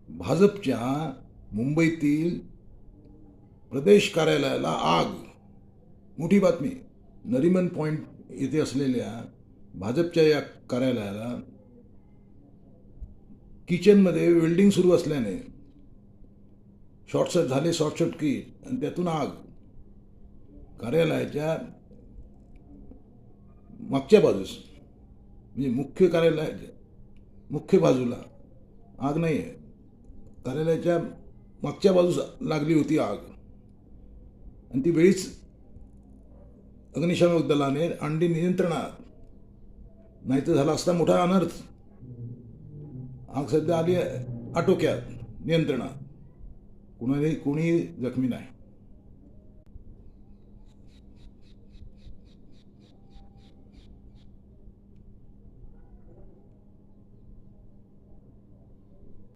भाजपच्या मुंबईतील प्रदेश कार्यालयाला आग. मोठी बातमी. नरिमन पॉइंट येथे असलेल्या भाजपच्या या कार्यालयाला किचनमध्ये वेल्डिंग सुरू असल्याने शॉर्ट सर्किट आणि त्यातून आग. कार्यालयाच्या मागच्या बाजूस म्हणजे मुख्य कार्यालयाच्या मुख्य बाजूला आग नाही आहे, कार्यालयाच्या मागच्या बाजूस लागली होती आग आणि ती वेळीच अग्निशामक दलाने आणली नियंत्रणात. नाही तर झाला असता मोठा अनर्थ. आग सध्या आली आटोक्यात, नियंत्रणात. कोणीही जखमी नाही.